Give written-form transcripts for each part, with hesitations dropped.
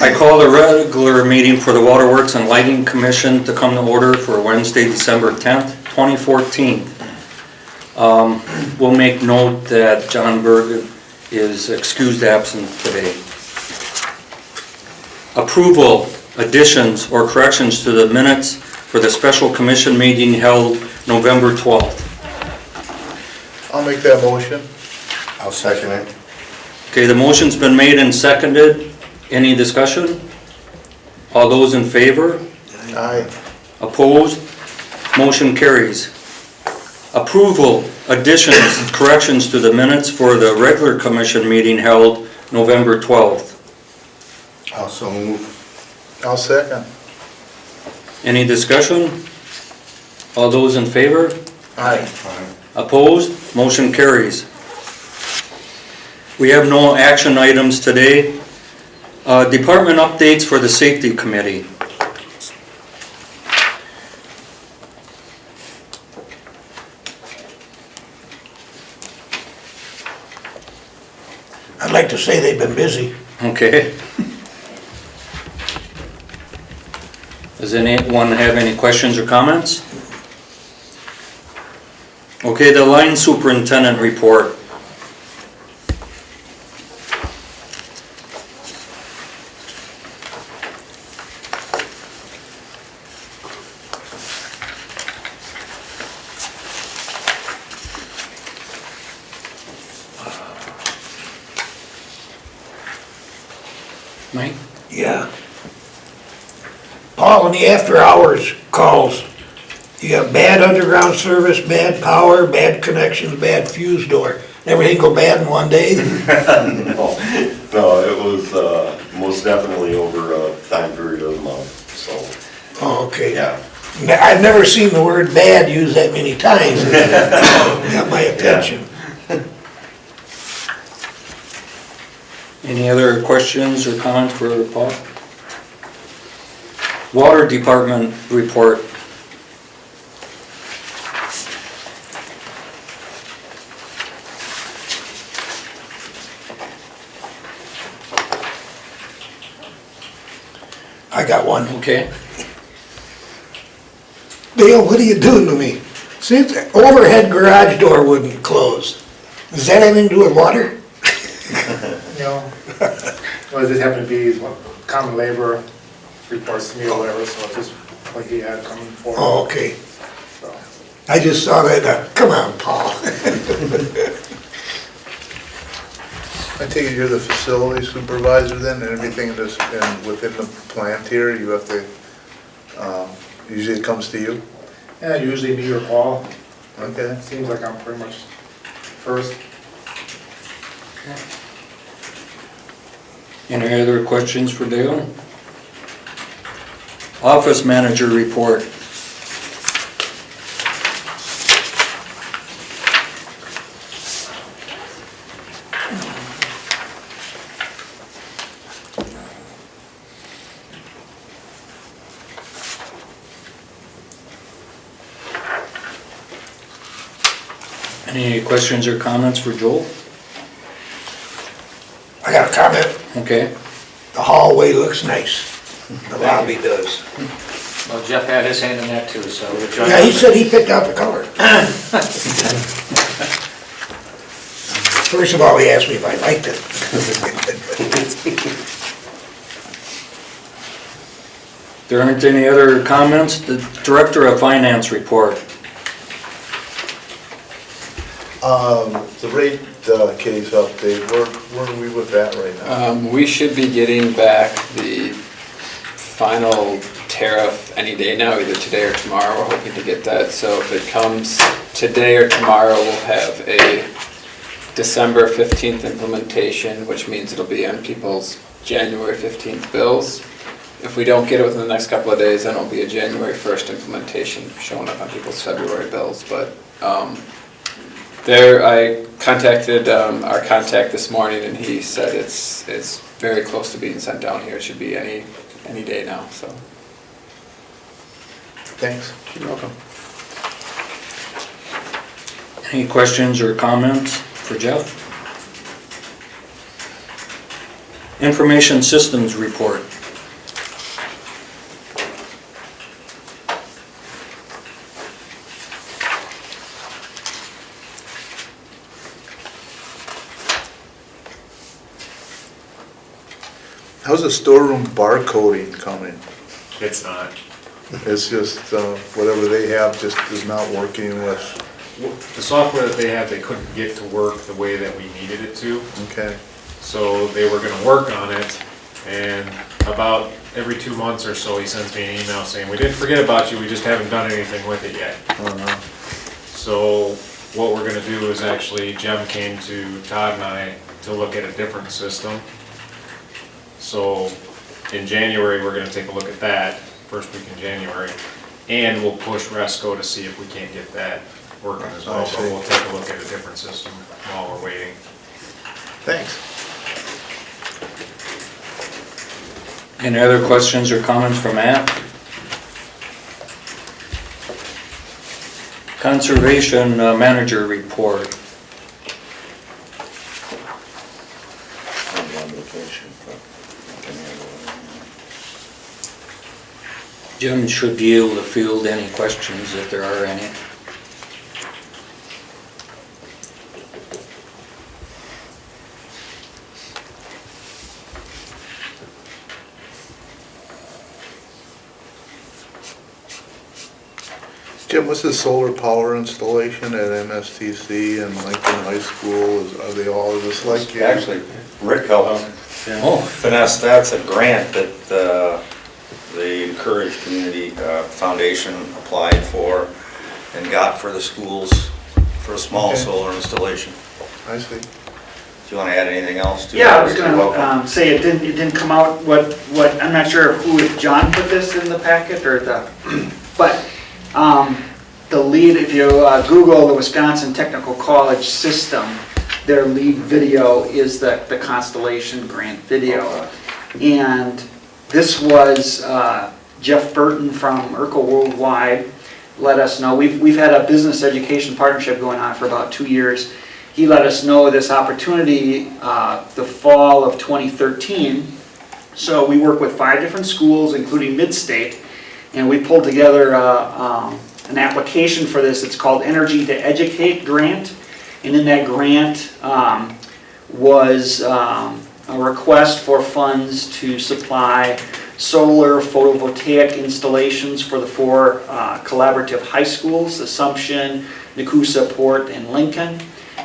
I call the regular meeting for the Waterworks and Lighting Commission to come to order for Wednesday, December 10th, 2014. We'll make note that John Berg is excused absent today. Approval, additions, or corrections to the minutes for the special commission meeting held November 12th. I'll make that motion. I'll second it. Okay, the motion's been made and seconded. Any discussion? All those in favor? Aye. Opposed? Motion carries. Approval, additions, corrections to the minutes for the regular commission meeting held November 12th. Also move. I'll second. Any discussion? All those in favor? Aye. Opposed? Motion carries. We have no action items today. Department updates for the safety committee. I'd like to say they've been busy. Okay. Does anyone have any questions or comments? Okay, the line superintendent report. Mike? Yeah. Paul, in the after hours calls, you have bad underground service, bad power, bad connections, bad fuse door. Everything go bad in one day? No, it was most definitely over a time period of a month, so, Oh, okay. yeah. I've never seen the word bad used that many times. It got my attention. Any other questions or comments for Paul? Water department report. I got one. Okay. Dale, what are you doing to me? Since the overhead garage door wouldn't close. Does that have anything to do with water? No. Well, this happened to be common labor reports to me or whatever, so it's just what he had coming forward. Oh, okay. So, I just saw that, come on, Paul. I take it you're the facility supervisor then, and everything that's within the plant here, you have to, usually it comes to you? yeah, usually me or Paul. Okay. Seems like I'm pretty much first. Any other questions for Dale? Office manager report. Any questions or comments for Joel? I got a comment. Okay. The hallway looks nice. The lobby does. Well, Jeff had his hand in that too, so we're trying. Yeah, he said he picked out the color. First of all, he asked me if I liked it. There aren't any other comments? The Director of Finance report. The rate case update, where are we with that right now? We should be getting back the final tariff any day now, either today or tomorrow. We're hoping to get that. So if it comes today or tomorrow, we'll have a December 15th implementation, which means it'll be on people's January 15th bills. If we don't get it within the next couple of days, then it'll be a January 1st implementation showing up on people's February bills. But I contacted our contact this morning, and he said it's very close to being sent down here. It should be any day now. So. Thanks. You're welcome. Any questions or comments for Jeff? Information Systems Report. How's the storeroom barcoding coming? It's not. It's just, whatever they have just is not working with, The software that they have, they couldn't get to work the way that we needed it to. okay, So they were gonna work on it, and about every 2 months or so, he sends me an email saying, we didn't forget about you, we just haven't done anything with it yet. So what we're gonna do is actually, Jem came to Todd and I to look at a different system. So in January, we're gonna take a look at that, first week in January, and we'll push Resco to see if we can't get that working as well. I But see. we'll take a look at a different system while we're waiting. thanks. Any other questions or comments from Matt? Conservation Manager Report. I'm on vacation, but I can handle it. Jim should be able to field any questions if there are any. Jim, what's the solar power installation at MSTC and Lincoln High School? Are they all just like? Actually, Rick helped Oh, finesse, that's a grant that the Incourage Foundation applied for and got for the schools for a small Okay. solar installation. I see. Do you want to add anything else to that? Yeah, I was You're welcome. gonna say it didn't come out, I'm not sure if John put this in the packet or but the lead, if you Google the Wisconsin Technical College system, their lead video is the Constellation grant video. And this was Jeff Burton from Urkel Worldwide let us know. We've had a business education partnership going on for about 2 years. He let us know this opportunity the fall of 2013. So we work with 5 different schools, including Midstate, and we pulled together an application for this. It's called Energy to Educate Grant. And in that grant was a request for funds to supply solar photovoltaic installations for the 4 collaborative high schools, Assumption, Nakusa, Port, and Lincoln,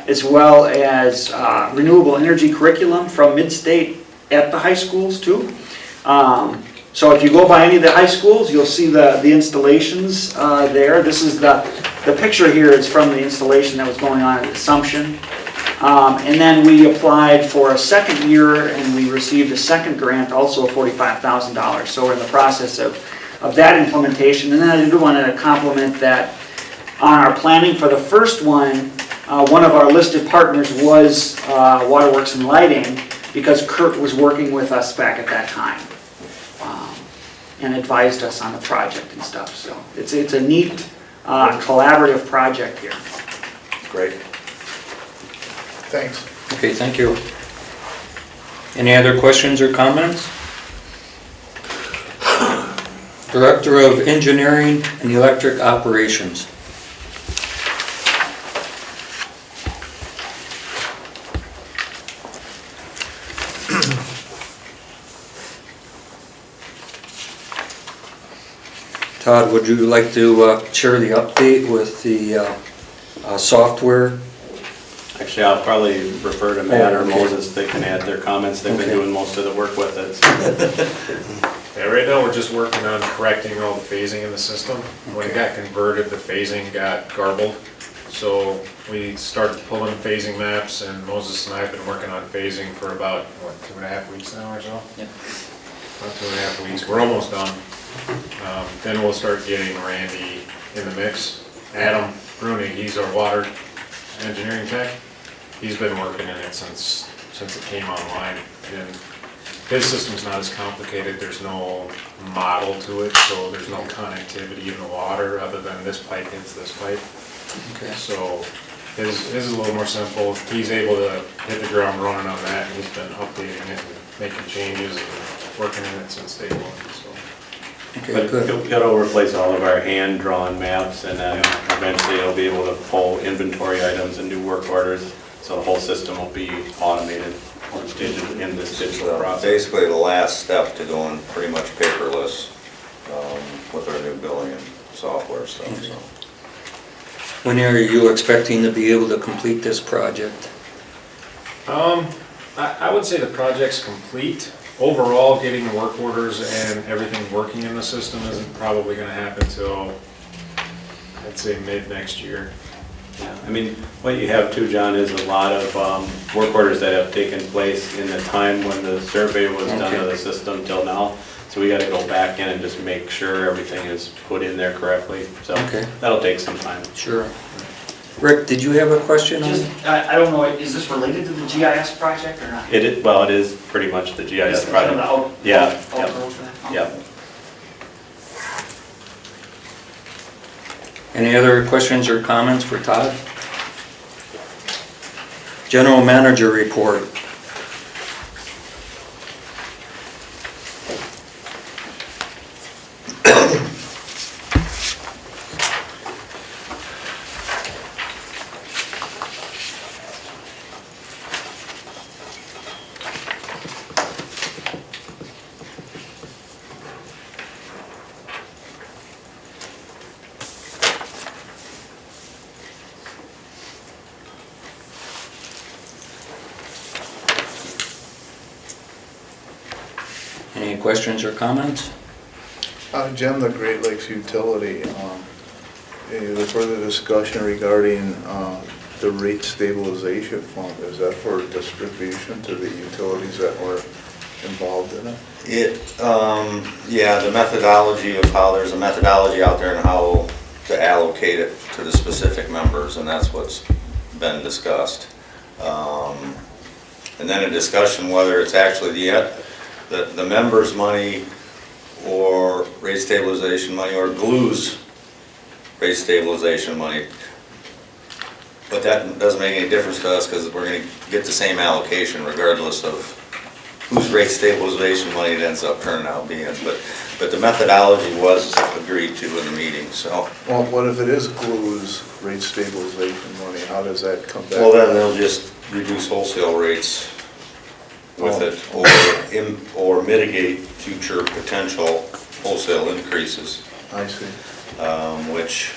as well as renewable energy curriculum from Midstate at the high schools too. So if you go by any of the high schools, you'll see the installations there. This is the picture here is from the installation that was going on at Assumption. And then we applied for a second year and we received a second grant, also $45,000. So we're in the process of that implementation. And then I do want to compliment that on our planning for the first one of our listed partners was Waterworks and Lighting, because Kurt was working with us back at that time and advised us on the project and stuff. So it's a neat collaborative project here. Great. Thanks. okay, thank you. Any other questions or comments? Director of Engineering and Electric Operations. Todd, would you like to share the update with the software? Actually, I'll probably refer to Matt or Okay. Moses, they can add their comments, they've been Okay. doing most of the work with it. Yeah, right now we're just working on correcting all the phasing in the system. When it got converted, the phasing got garbled. So we started pulling phasing maps, and Moses and I have been working on phasing for about, 2.5 weeks now or so? Yep. About 2.5 weeks, we're almost done. Then we'll start getting Randy in the mix. Adam Bruning, he's our water engineering tech. He's been working in it since it came online. And his system's not as complicated, there's no model to it, so there's no connectivity in the water other than this pipe hits this pipe. Okay. So his is a little more simple. He's able to hit the ground running on that, and he's been updating it and making changes and working in it since day one, so. Okay, But good. it'll replace all of our hand-drawn maps, and then eventually it'll be able to pull inventory items and do work orders, so the whole system will be automated or digital in this digital So process. basically, the last step to going pretty much paperless with our new billing and software stuff, so. When are you expecting to be able to complete this project? I would say the project's complete. Overall, getting the work orders and everything working in the system isn't probably gonna happen till, I'd say, mid-next year. Yeah, I mean, what you have too, John, is a lot of work orders that have taken place in the time when the survey was done of the system till now. So we gotta go back in and just make sure everything is put in there correctly. So Okay. that'll take some time. Sure. Rick, did you have a question on? Just, I don't know, is this related to the GIS project or not? Well, it is pretty much the GIS It's kind of project. the out- Yeah, outgrowth of that? Yep. Any other questions or comments for Todd? General Manager report. Any questions or comments? Jim, the Great Lakes Utility, any further discussion regarding the rate stabilization fund? Is that for distribution to the utilities that were involved in it? Yeah, the methodology of how, there's a methodology out there and how to allocate it to the specific members, and that's what's been discussed. And then a discussion whether it's actually the members' money or rate stabilization money or GLU's rate stabilization money. But that doesn't make any difference to us because we're going to get the same allocation regardless of whose rate stabilization money it ends up turning out being. But the methodology was agreed to in the meeting, so. Well, what if it is GLU's rate stabilization money? How does that come back? Well, then they'll just reduce wholesale rates with it or mitigate future potential wholesale increases, I see. which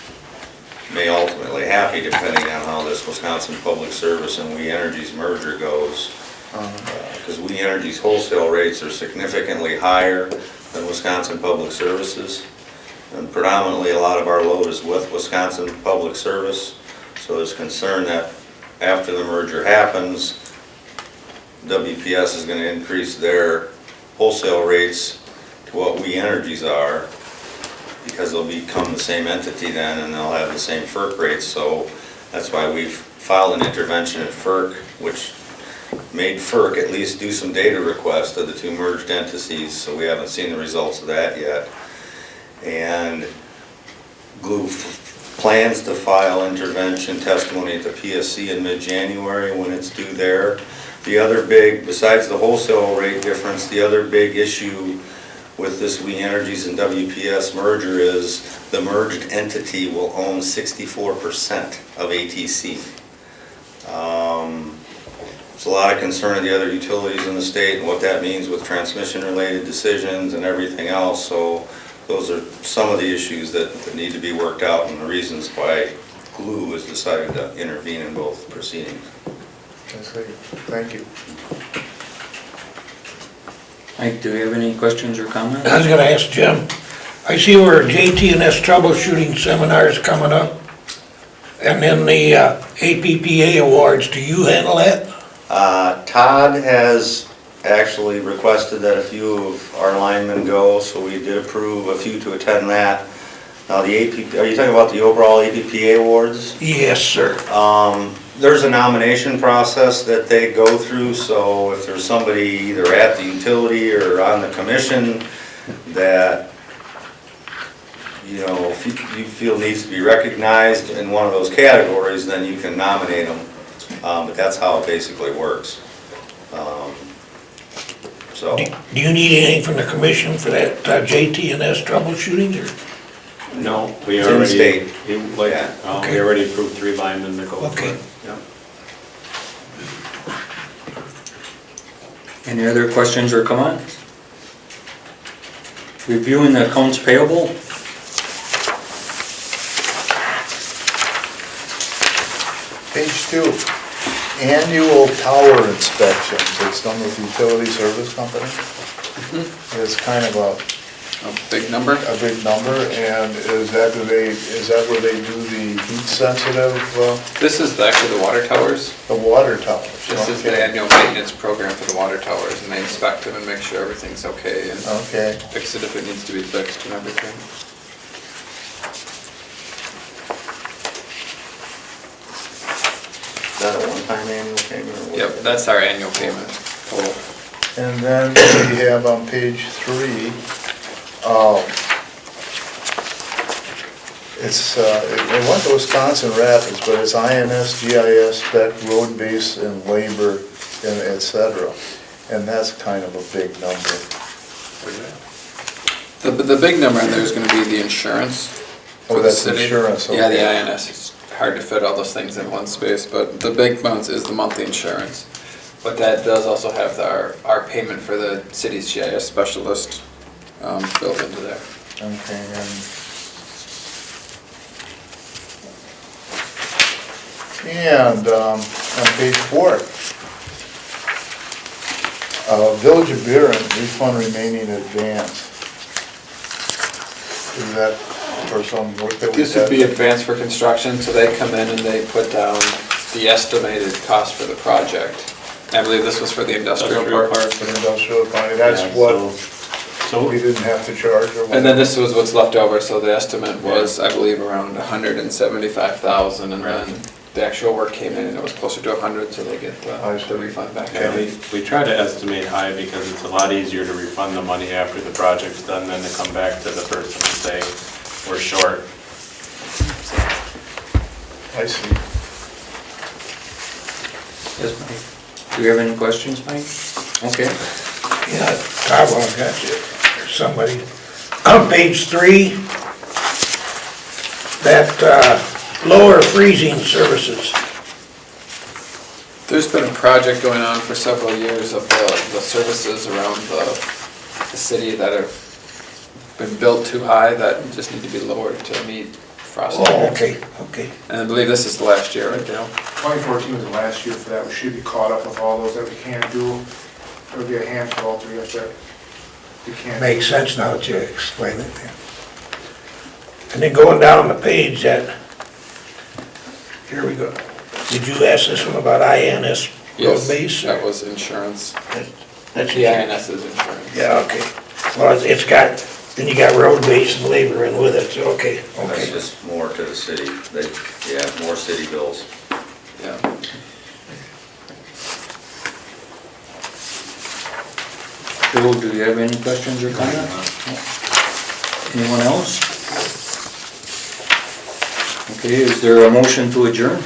may ultimately happen depending on how this Wisconsin Public Service and We Energies merger goes. Because We Energies wholesale rates are significantly higher than Wisconsin Public Services. And predominantly, a lot of our load is with Wisconsin Public Service. So there's concern that after the merger happens, WPS is going to increase their wholesale rates to what We Energies are, because they'll become the same entity then and they'll have the same FERC rates. So that's why we've filed an intervention at FERC, which made FERC at least do some data requests of the two merged entities. So we haven't seen the results of that yet. And GLU plans to file intervention testimony at the PSC in mid-January when it's due there. The other big, besides the wholesale rate difference, the other big issue with this We Energies and WPS merger is the merged entity will own 64% of ATC. There's a lot of concern of the other utilities in the state and what that means with transmission-related decisions and everything else. So those are some of the issues that need to be worked out and the reasons why GLU has decided to intervene in both proceedings. I see. Thank you. Mike, do you have any questions or comments? I was gonna ask Jim, I see where JT&S troubleshooting seminars coming up, and then the APPA awards, do you handle that? Todd has actually requested that a few of our linemen go, so we did approve a few to attend that. Now the are you talking about the overall APPA awards? Yes, sir. There's a nomination process that they go through, so if there's somebody either at the utility or on the commission that you feel needs to be recognized in one of those categories, then you can nominate them. But that's how it basically works. so. Do you need anything from the commission for that JT&S troubleshooting, or? No, we It's in already, state. we Okay. already approved 3 linemen to go for Okay. it. Yeah. Any other questions or comments? Reviewing the accounts payable. Page 2, annual tower inspections, it's done with utility service company. It's kind of A big number? a big number, and is that where they do the heat sensitive, This is actually the water towers. the water towers? This is the Okay. annual maintenance program for the water towers, and they inspect them and make sure everything's okay and Okay, fix it if it needs to be fixed and everything. Is that a one-time annual payment or what? Yep, that's our annual payment total. and then we have on page 3, it went to Wisconsin Rapids, but it's INS, GIS, spec, road base, and labor, and et cetera. And that's kind of a big number. The big number in there is gonna be the insurance Oh, for the that's city. insurance, Yeah, the okay. INS, it's hard to fit all those things in one space, but the big bounce is the monthly insurance. But that does also have our payment for the city's GIS specialist built into there. Okay, and on page 4, Village of Buren, refund remaining advance. Is that for some work that we This would had? be advanced for construction, so they come in and they put down the estimated cost for the project. I believe this was for the industrial part. For the industrial economy, that's what So, we didn't have to charge or what? And then this was what's left over, so the estimate was, I believe, around 175,000, and then the actual work came in and it was closer to 100, so they get I see. the refund back. yeah, we try to estimate high because it's a lot easier to refund the money after the project's done than to come back to the person and say, we're short. I see. Yes, Mike. Do you have any questions, Mike? Okay. Yeah, Carl, I've got you, or somebody. On page 3, that lower freezing services. There's been a project going on for several years of the services around the city that have been built too high that just need to be lowered to meet frost. Oh, okay. And I believe this is the last year, right, Dale? 2014 was the last year for that, we should be caught up with all those that we can't do. There'll be a handful of us that we can't. Makes sense now that you explain it. And then going down the page, here we go. Did you ask this one about INS road base? That was insurance. That's The INS is insurance. Yeah, okay. Well, it's got, then you got road base and labor in with it, so okay. That's just more to the city, more city bills. Yeah. Bill, do you have any questions or comments? Anyone else? Okay, is there a motion to adjourn?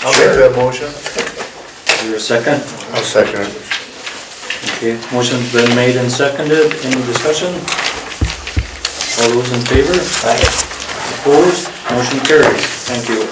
I'll make that motion. Is there a second? I'll second it. Okay, motion's been made and seconded. Any discussion? All those in favor? Aye. Opposed? Motion carries. Thank you.